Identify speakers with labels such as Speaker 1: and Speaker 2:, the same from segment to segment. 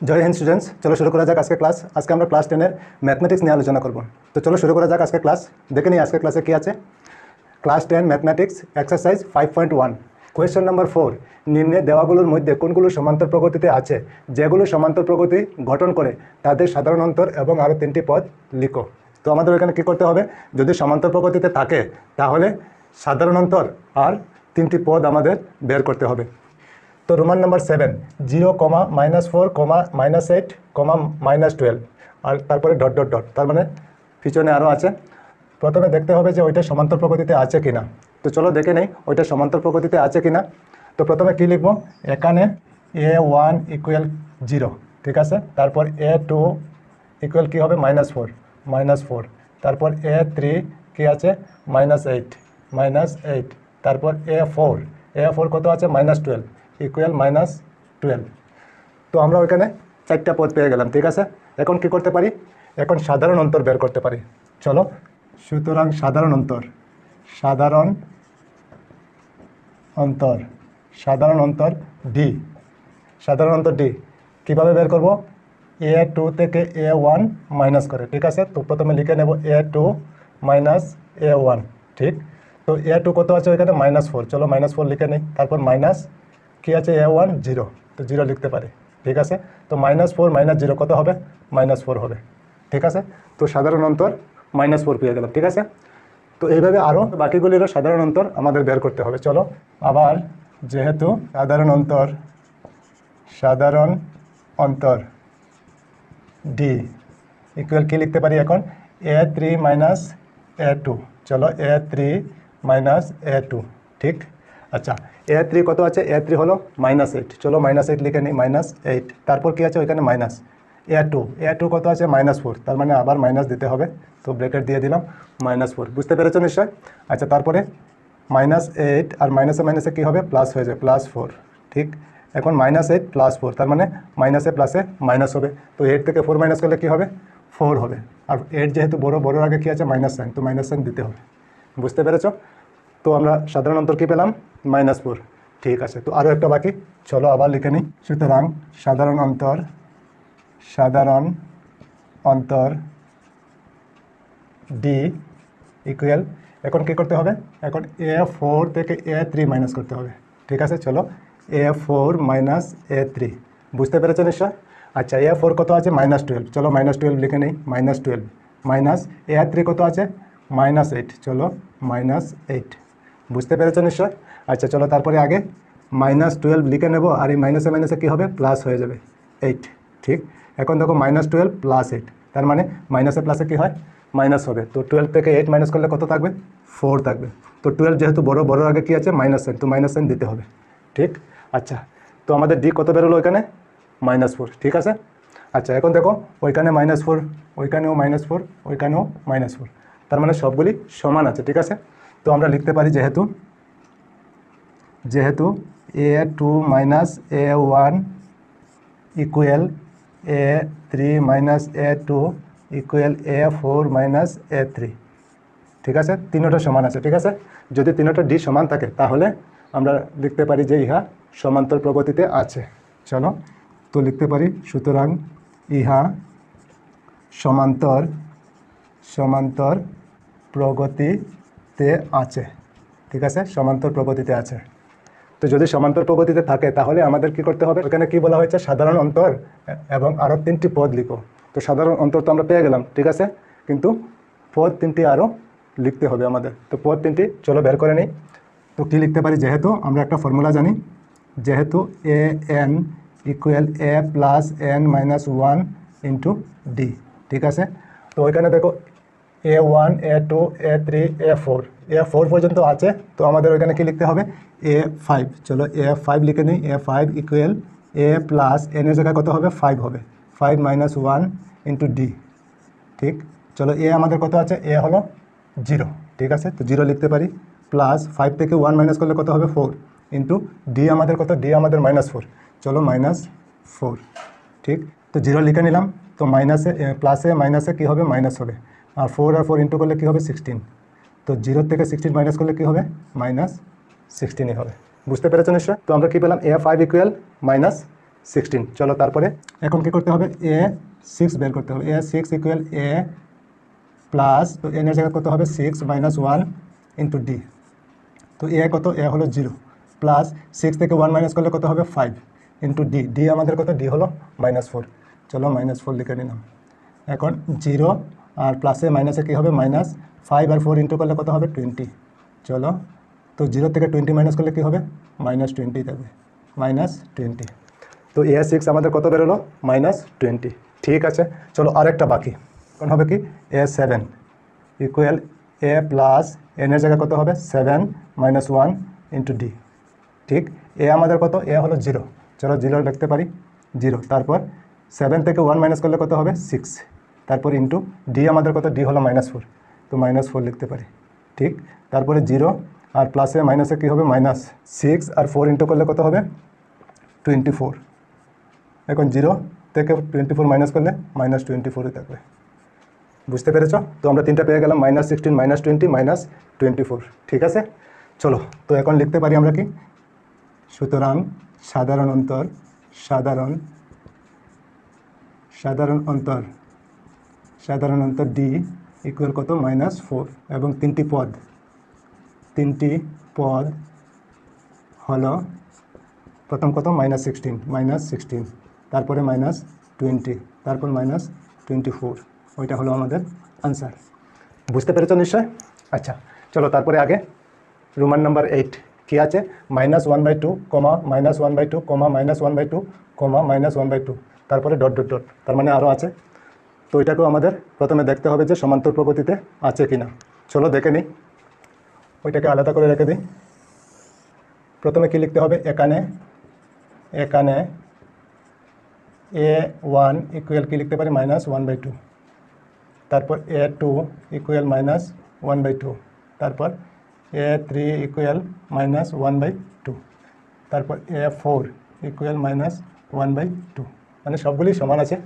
Speaker 1: জয় Hind students, চলো শুরু করা যাক আজকে ক্লাস। আজকে আমরা ক্লাস 10-এর ম্যাথমেটিক্স নিয়ে আলোচনা করব। তো চলো শুরু করা যাক আজকে ক্লাস। দেখে নিই আজকে ক্লাসে কী আছে। Class 10 mathematics exercise 5.1 question number 4, নিম্নে দেওয়াগুলোর মধ্যে কোনগুলো সমান্তর প্রগতিতে আছে? যেগুলো সমান্তর প্রগতি গঠন করে তাদের সাধারণ অন্তর এবং আরও 3টি পদ লিখো। তো আমাদের এখানে কী করতে হবে? যদি সমান্তর প্রগতিতে থাকে তাহলে সাধারণ অন্তর আর 3টি পদ আমাদের বের করতে হবে। তো রোমান নাম্বার 7, 0, -4, -8, -12 আর তারপরে ডট ডট ডট, তার মানে পিছনে আরও আছে। প্রথমে দেখতে হবে যে ওইটা সমান্তর প্রগতিতে আছে কিনা। তো চলো দেখে নেই ওইটা সমান্তর প্রগতিতে আছে কিনা। তো প্রথমে কী লিখব? এখানে A1 = 0, ঠিক আছে। তারপর A2 = কী হবে? -4, তারপর A3 কী আছে? -8, তারপর A4 কত আছে? -12 = -12। তো আমরা ওইখানে 4টা পদ পেয়ে গেলাম, ঠিক আছে। এখন কি করতে পারি? এখন সাধারণ অন্তর বের করতে পারি। চলো, সুতরাং সাধারণ অন্তর ডি। সাধারণ অন্তর ডি কীভাবে বের করব? A2 থেকে A1 মাইনাস করে, ঠিক আছে। তো প্রথমে লিখে নেব A2 - A1, ঠিক। তো A2 কত আছে ওইখানে? -4, চলো -4 লিখে নিই। তারপর মাইনাস কী আছে? A1 0, তো 0 লিখতে পারি, ঠিক আছে। তো -4 - 0 কত হবে? -4 হবে, ঠিক আছে। তো সাধারণ অন্তর -4 পেয়ে গেলাম, ঠিক আছে। তো এইভাবে আরও বাকিগুলিরও সাধারণ অন্তর আমাদের বের করতে হবে। চলো আবার, যেহেতু সাধারণ অন্তর ডি ইকুয়াল কী লিখতে পারি এখন? A3 - A2, চলো A3 - A2, ঠিক। আচ্ছা, A3 কত আছে? A3 হলো -8, চলো -8 লিখে নিই, -8। তারপর কী আছে ওইখানে? মাইনাস A2 কত আছে? -4, তার মানে আবার মাইনাস দিতে হবে। তো ব্র্যাকেট দিয়ে দিলাম -4, বুঝতে পেরেছো নিশ্চয়। আচ্ছা, তারপরে -8 আর মাইনাসে কী হবে? প্লাস হয়ে যায়, +4, ঠিক। এখন -8 + 4, তার মানে মাইনাসে প্লাসে মাইনাস হবে। তো 8 থেকে 4 মাইনাস করলে কী হবে? 4 হবে। আর 8 যেহেতু বড়োর আগে কী আছে? মাইনাস সাইন, তো মাইনাস সাইন দিতে হবে, বুঝতে পেরেছো। তো আমরা সাধারণ অন্তর কী পেলাম? -4, ঠিক আছে। তো আরও একটা বাকি, চলো আবার লিখে নিই। সুতরাং সাধারণ অন্তর ডি ইকুয়াল, এখন কী করতে হবে? এখন A4 থেকে A3 মাইনাস করতে হবে, ঠিক আছে। চলো A4 - A3, বুঝতে পেরেছো নিশ্চয়। আচ্ছা, A4 কত আছে? -12, চলো -12 লিখে নেই, -12 মাইনাস A3 কত আছে? -8, চলো -8, বুঝতে পেরেছো নিশ্চয়। আচ্ছা চলো, তারপরে আগে -12 লিখে নেব, আর এই মাইনাসে কী হবে? প্লাস হয়ে যাবে 8, ঠিক। এখন দেখো -12 + 8, তার মানে মাইনাসে প্লাসে কী হয়? মাইনাস হবে। তো 12 থেকে 8 মাইনাস করলে কত থাকবে? 4 থাকবে। তো 12 যেহেতু বড়োর আগে কী আছে? মাইনাস সাইন, তো মাইনাস সাইন দিতে হবে, ঠিক। আচ্ছা, তো আমাদের ডি কত বেরোলো ওইখানে? -4, ঠিক আছে। আচ্ছা, এখন দেখো ওইখানে -4, ওইখানেও -4, ওইখানেও -4, তার মানে সবগুলি সমান আছে, ঠিক আছে। তো আমরা লিখতে পারি যেহেতু A2 - A1 equal A3 - A2 equal A4 - A3, ঠিক আছে। তিনোটা সমান আছে, ঠিক আছে। যদি তিনোটা ডি সমান থাকে তাহলে আমরা লিখতে পারি যে ইহা সমান্তর প্রগতিতে আছে। চলো, তো লিখতে পারি সুতরাং ইহা সমান্তর প্রগতিতে আছে, ঠিক আছে। সমান্তর প্রগতিতে আছে। তো যদি সমান্তর প্রগতিতে থাকে তাহলে আমাদের কি করতে হবে? এখানে কি বলা হয়েছে? সাধারণ অন্তর এবং আরও 3টি পদ লিখো। তো সাধারণ অন্তর তো আমরা পেয়ে গেলাম, ঠিক আছে, কিন্তু পদ 3টি আরও লিখতে হবে আমাদের। তো পদ 3টি চলো বের করে নিই। তো কী লিখতে পারি? যেহেতু আমরা একটা ফর্মুলা জানি, যেহেতু an equal a + n - 1 × d, ঠিক আছে। তো ওইখানে দেখো A1 A2 A3 A4 পর্যন্ত আছে। তো আমাদের ওইখানে কি লিখতে হবে? A5, চলো A5 লিখে নিই। A5 ইকুয়াল a + n এর জায়গায় কত হবে? 5 হবে, 5 - 1 × d, ঠিক। চলো এ আমাদের কত আছে? এ হলো 0, ঠিক আছে। তো 0 লিখতে পারি, প্লাস 5 থেকে 1 মাইনাস করলে কত হবে? 4 × ডি আমাদের কত? ডি আমাদের -4, চলো -4, ঠিক। তো 0 লিখে নিলাম। তো প্লাসে মাইনাসে কী হবে? মাইনাস হবে। আর 4 আর 4 ইন্টু করলে কী হবে? 16। তো 0 থেকে 16 মাইনাস করলে কী হবে? -16ই হবে, বুঝতে পেরেছো নিশ্চয়। তো আমরা কী পেলাম? A5 equal 16। চলো তারপরে এখন কি করতে হবে, a6 বের করতে হবে। a6 ইকুয়াল a প্লাস, তো n এর জায়গায় কত হবে 6 মাইনাস 1 ইন্টু ডি। তো এ কত, এ হলো 0 প্লাস 6 থেকে 1 মাইনাস করলে কত হবে 5 ইন্টু ডি। ডি আমাদের কত, ডি হলো -4। চলো -4 লিখে নিলাম। এখন 0 আর প্লাসে মাইনাসে কী হবে, -5 আর 4 ইন্টু করলে কত হবে 20। চলো, তো 0 থেকে 20 মাইনাস করলে কী হবে, -20 যাবে, -20। তো a6 আমাদের কত বেরোলো, -20। ঠিক আছে, চলো আরেকটা বাকি। এখন হবে কি, a7 equal a plus n এর জায়গায় কত হবে 7 মাইনাস 1 ইন্টু ডি। ঠিক, এ আমাদের কত, এ হলো 0। চলো 0 লিখতে পারি, 0। তারপর 7 থেকে 1 মাইনাস করলে কত হবে 6। তারপর ইন্টু ডি আমাদের কত, ডি হলো -4, তো -4 লিখতে পারি। ঠিক, তারপরে 0 আর প্লাসে মাইনাসে কী হবে, -6 আর 4 ইন্টু করলে কত হবে 24। এখন 0 থেকে 24 মাইনাস করলে -24 থাকবে। বুঝতে পেরেছ? তো আমরা তিনটা পেয়ে গেলাম, -16, -20, -24। ঠিক আছে, চলো তো এখন লিখতে পারি আমরা কি, সুতরাং সাধারণ অন্তর সাধারণ অন্তর ডি ইকুয়াল কত, -4 এবং তিনটি পদ হলো প্রথম কত, -16, তারপরে -20, তারপর -24। ওইটা হলো আমাদের আনসার। বুঝতে পেরেছ নিশ্চয়? আচ্ছা, চলো তারপরে আগে রোমান নাম্বার 8 কী আছে, -1/2, -1/2, -1/2, -1/2, তারপরে ডট ডট ডট, তার মানে আরও আছে। তো এটাকেও আমাদের প্রথমে দেখতে হবে যে সমান্তর প্রগতিতে আছে কিনা। চলো দেখে নিই, ওইটাকে আলাদা করে রেখে দিই। প্রথমে কি লিখতে হবে, এখানে a1 ইকুয়াল কি লিখতে পারি, -1/2, তারপর a2 ইকুয়াল -1/2, তারপর a3 ইকুয়াল -1/2, তারপর a4 ইকুয়াল -1/2, মানে সবগুলি সমান আছে।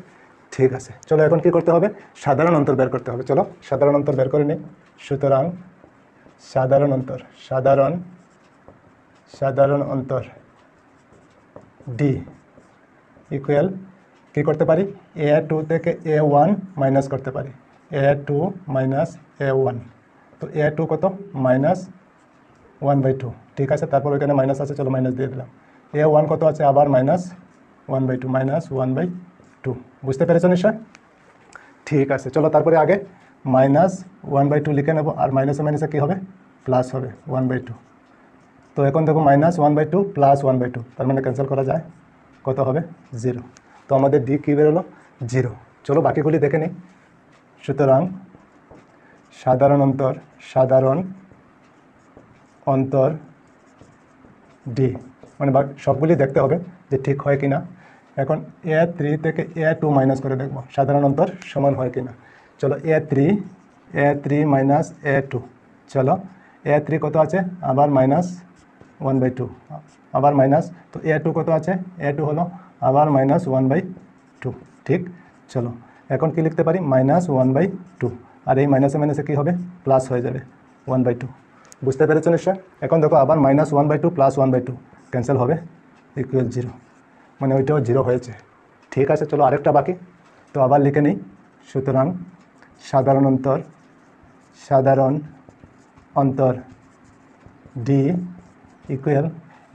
Speaker 1: ঠিক আছে, চলো এখন কি করতে হবে, সাধারণ অন্তর বের করতে হবে। চলো সাধারণ অন্তর বের করে নিই। সুতরাং সাধারণ অন্তর ডি ইকুয়াল কী করতে পারি, a2 থেকে a1 মাইনাস করতে পারি, a2 মাইনাস a1। তো a2 কত, -1/2। ঠিক আছে, তারপর ওইখানে মাইনাস আছে, চলো মাইনাস দিয়ে দিলাম। a1 কত আছে, আবার -1/2, -1/2। বুঝতে পেরেছ নিশ্চয়? ঠিক আছে, চলো তারপরে আগে -1/2 লিখে নেব, আর মাইনাসে মাইনাসে কী হবে, প্লাস হবে 1/2। তো এখন দেখো -1/2 প্লাস 1/2, তার মানে ক্যান্সেল করা যায়, কত হবে 0। তো আমাদের ডি কী বেরোলো, 0। চলো বাকিগুলি দেখে নিই। সুতরাং সাধারণ অন্তর ডি, মানে সবগুলি দেখতে হবে যে ঠিক হয় কিনা। এখন a3 থেকে a2 মাইনাস করে দেখব সাধারণ অন্তর সমান হয় কিনা। চলো a3 মাইনাস a2, চলো a3 কত আছে, আবার -1/2, আবার মাইনাস, তো a2 কত আছে, a2 হলো আবার -1/2। ঠিক, চলো এখন কি লিখতে পারি, -1/2, আর এই মাইনাসে মাইনাসে কী হবে, প্লাস হয়ে যাবে 1/2। বুঝতে পেরেছো নিশ্চয়? এখন দেখো আবার -1/2 প্লাস 1/2 ক্যান্সেল হবে, ইকুয়াল 0, মানে ওইটাও 0 হয়েছে। ঠিক আছে, চলো আরেকটা বাকি, তো আবার লিখে নিই। সুতরাং সাধারণ অন্তর ডি ইকুয়াল,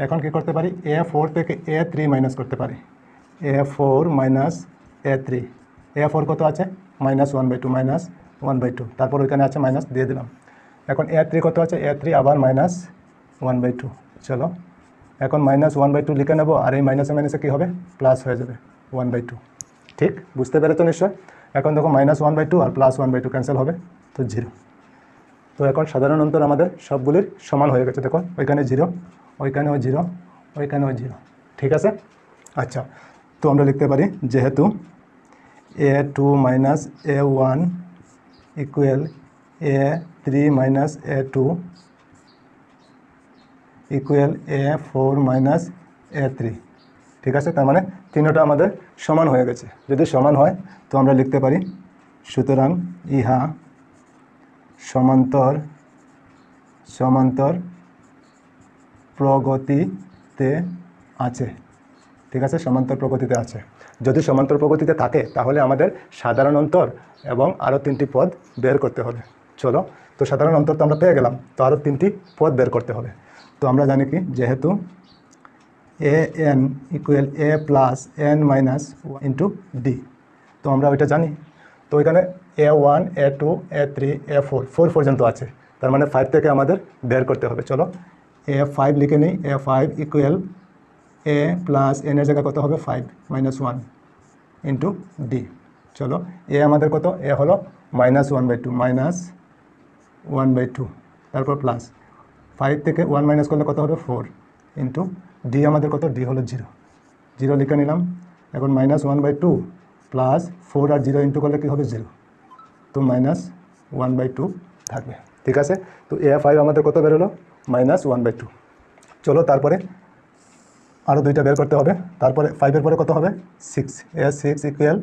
Speaker 1: এখন কি করতে পারি, a4 থেকে a3 মাইনাস করতে পারি, a4 মাইনাস a3। a4 কত আছে, -1/2, -1/2, তারপর ওইখানে আছে মাইনাস দিয়ে দিলাম। এখন a3 কত আছে, a3 আবার -1/2। চলো এখন -1/2 লিখে নেব, আর এই মাইনাসে মাইনাসে কী হবে, প্লাস হয়ে যাবে 1/2। ঠিক, বুঝতে পেরেছো নিশ্চয়? এখন দেখো -1/2 আর প্লাস 1/2 ক্যান্সেল হবে, তো 0। তো এখন সাধারণ অন্তর আমাদের সবগুলির সমান হয়ে গেছে। দেখো ওইখানে 0, ওইখানেও 0, ওইখানেও 0। ঠিক আছে, আচ্ছা, তো আমরা লিখতে পারি যেহেতু a2 minus a1 equal a3 minus a2 equal a4 minus a3। ঠিক আছে, তার মানে তিনটা আমাদের সমান হয়ে গেছে। যদি সমান হয় তো আমরা লিখতে পারি সুতরাং ইহা সমান্তর প্রগতিতে আছে। ঠিক আছে, সমান্তর প্রগতিতে আছে। যদি সমান্তর প্রগতিতে থাকে তাহলে আমাদের সাধারণ অন্তর এবং আরও 3টি পদ বের করতে হবে। চলো, তো সাধারণ অন্তর তো আমরা পেয়ে গেলাম, তো আরও 3টি পদ বের করতে হবে। তো আমরা জানি কি, যেহেতু A N equal A plus N minus into D, তো আমরা ওইটা জানি। তো ওইখানে A1 A2 A3 A4 4 পর্যন্ত আছে, তার মানে 5 থেকে আমাদের বের করতে হবে। চলো A5 লিখে নিই। A5 ইকুয়াল এ প্লাস এনের জায়গায় কত হবে 5 মাইনাস 1 ইন্টু ডি। চলো, এ আমাদের কত, এ হলো -1/2 মাইনাস 1/2, তারপর প্লাস 5 থেকে 1 মাইনাস করলে কত হবে 4 ইন্টু ডি আমাদের কত, ডি হলো 0 0 লিখে নিলাম। এখন -1/2 প্লাস 4 আর 0 ইন্টু করলে কী হবে 0, তো -1/2 থাকবে। ঠিক আছে, তো A5 আমাদের কত বেরোলো -1/2। চলো তারপরে আরও 2টা বের করতে হবে। তারপরে 5-এর পরে কত হবে 6, A6 ইকুয়াল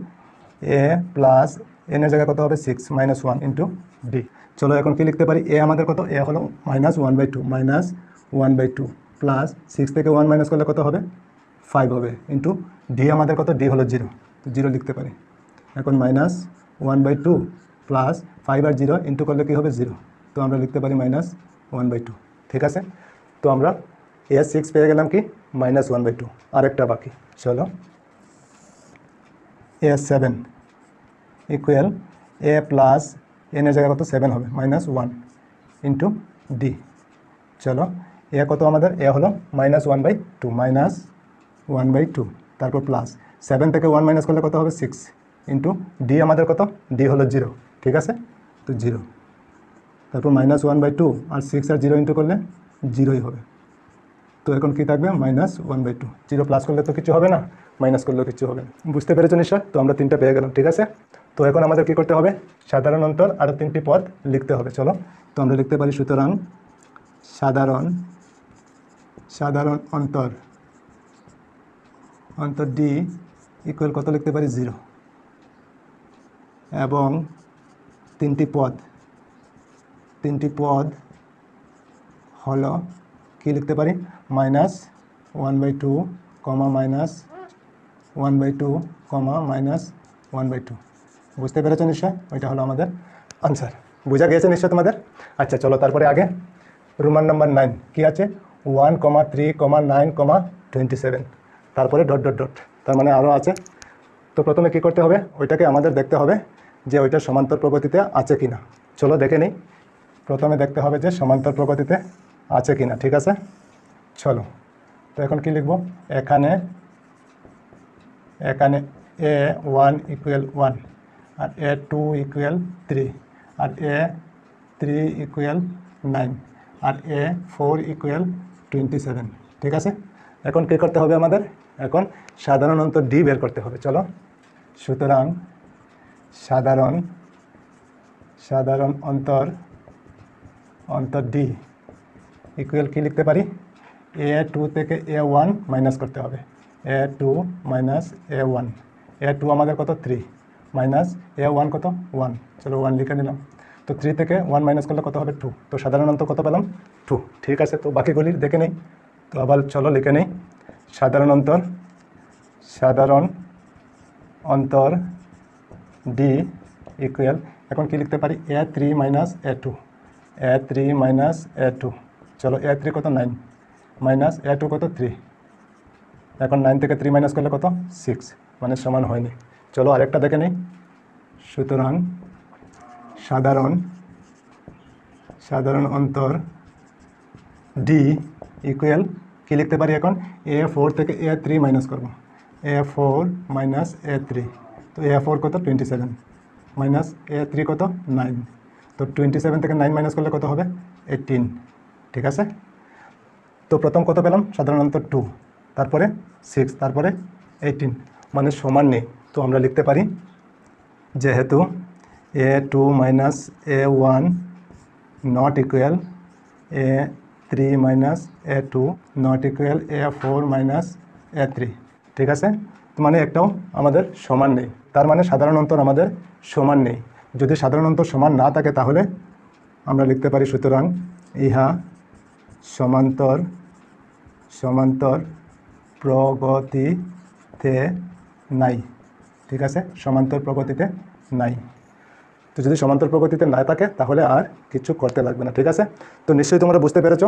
Speaker 1: এ প্লাস এনের জায়গায় কত হবে 6 মাইনাস 1 ইন্টু ডি। চলো এখন কি লিখতে পারি, এ আমাদের কত, এ হলো -1/2 প্লাস 6 থেকে 1 মাইনাস করলে কত হবে 5 হবে ইন্টু ডি আমাদের কত, ডি হলো 0, তো 0 লিখতে পারি। এখন -1/2 প্লাস 5 আর 0 ইন্টু করলে কী হবে 0, তো আমরা লিখতে পারি -1/2। ঠিক আছে, তো আমরা A6 পেয়ে গেলাম কি -1/2। আরেকটা বাকি, চলো A7 ইকুয়াল এ প্লাস এনের জায়গায় কত 7 হবে -1 ইন্টু ডি। চলো, এ কত আমাদের, এ হলো -1/2 তারপর প্লাস 7 থেকে 1 মাইনাস করলে কত হবে 6 ইন্টু ডি আমাদের কত, ডি হলো 0। ঠিক আছে, তো 0, তারপর -1/2 আর 6 আর 0 ইন্টু করলে 0ই হবে। তো এখন কি থাকবে -1/2, 0 প্লাস করলে তো কিছু হবে না, মাইনাস করলেও কিছু হবে না। বুঝতে পেরেছো নিশ্চয়? তো আমরা 3টা পেয়ে গেলাম। ঠিক আছে, তো এখন আমাদের কি করতে হবে, সাধারণ অন্তর আরও 3টি পদ লিখতে হবে। চলো, তো আমরা লিখতে পারি, সুতরাং সাধারণ অন্তর ডি ইকুয়াল কত লিখতে পারি 0 এবং 3টি পদ হলো কি লিখতে পারি -1/2 -1/2 -1/2। বুঝতে পেরেছো নিশ্চয়? ওইটা হলো আমাদের আনসার। বোঝা গিয়েছে নিশ্চয় তোমাদের? আচ্ছা চলো, তারপরে আগে রোমান নাম্বার 9 কি আছে, 1, 3, 9, 27, তারপরে ডট ডট ডট, তার মানে আরও আছে। তো প্রথমে কি করতে হবে, ওইটাকে আমাদের দেখতে হবে যে ওইটা সমান্তর প্রগতিতে আছে কিনা। চলো দেখে নিই। প্রথমে দেখতে হবে যে সমান্তর প্রগতিতে আছে কিনা। ঠিক আছে, চলো, তো এখন কি লিখব, এখানে A1 ইকুয়াল 1 আর A2 ইকুয়াল 3 আর A3 ইকুয়াল 9 আর A4 ইকুয়াল 27। ঠিক আছে, এখন কী করতে হবে আমাদের, এখন সাধারণ অন্তর ডি বের করতে হবে। চলো, সুতরাং সাধারণ অন্তর ডি ইকুয়াল কি লিখতে পারি, A2 থেকে A1 মাইনাস করতে হবে, A2 মাইনাস A1, A2 আমাদের কত 3 মাইনাস A1 কত 1, চলো 1 লিখে নিলাম। তো 3 থেকে 1 মাইনাস করলে কত হবে 2, তো সাধারণ অন্তর কত পেলাম 2। ঠিক আছে, তো বাকিগুলি দেখে নেই। তো আবার চলো লিখে নেই, সাধারণ অন্তর ডি ইকুয়াল, এখন কি লিখতে পারি, A3 minus A2, A3 minus A2, চলো A3 কত 9 মাইনাস A2 কত 3, এখন 9 থেকে 3 মাইনাস করলে কত 6, মানে সমান হয়নি। চলো আরেকটা দেখে নিই। সুতরাং সাধারণ অন্তর ডি ইকুয়াল কি লিখতে পারি, এখন A4 থেকে A3 মাইনাস করব, A4 মাইনাস A3, তো A4 কত 27 মাইনাস A3 কত 9, তো 27 থেকে 9 মাইনাস করলে কত হবে 18। ঠিক আছে, তো প্রথম কত পেলাম, সাধারণ অন্তর 2, তারপরে 6, তারপরে 18, মানে সমান নেই। তো আমরা লিখতে পারি, যেহেতু A2 minus A1 not equal A3 minus A2 not equal A4 minus A3। ঠিক আছে, তো মানে একটাও আমাদের সমান নেই, তার মানে সাধারণ অন্তর আমাদের সমান নেই। যদি সাধারণ অন্তর সমান না থাকে তাহলে আমরা লিখতে পারি, সুতরাং ইহা সমান্তর প্রগতিতে প্রগতিতে নাই। ঠিক আছে, সমান্তর প্রগতিতে নাই। তো যদি সমান্তর প্রগতিতে না থাকে তাহলে আর কিছু করতে লাগবে না। ঠিক আছে, তো নিশ্চয়ই তোমরা বুঝতে পেরেছো।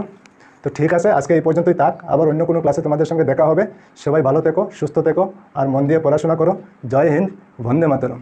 Speaker 1: তো ঠিক আছে, আজকে এই পর্যন্তই থাক, আবার অন্য কোনো ক্লাসে তোমাদের সঙ্গে দেখা হবে। সবাই ভালো থেকো, সুস্থ থেকো, আর মন দিয়ে পড়াশোনা করো। জয় হিন্দ, বন্দে মাতরম।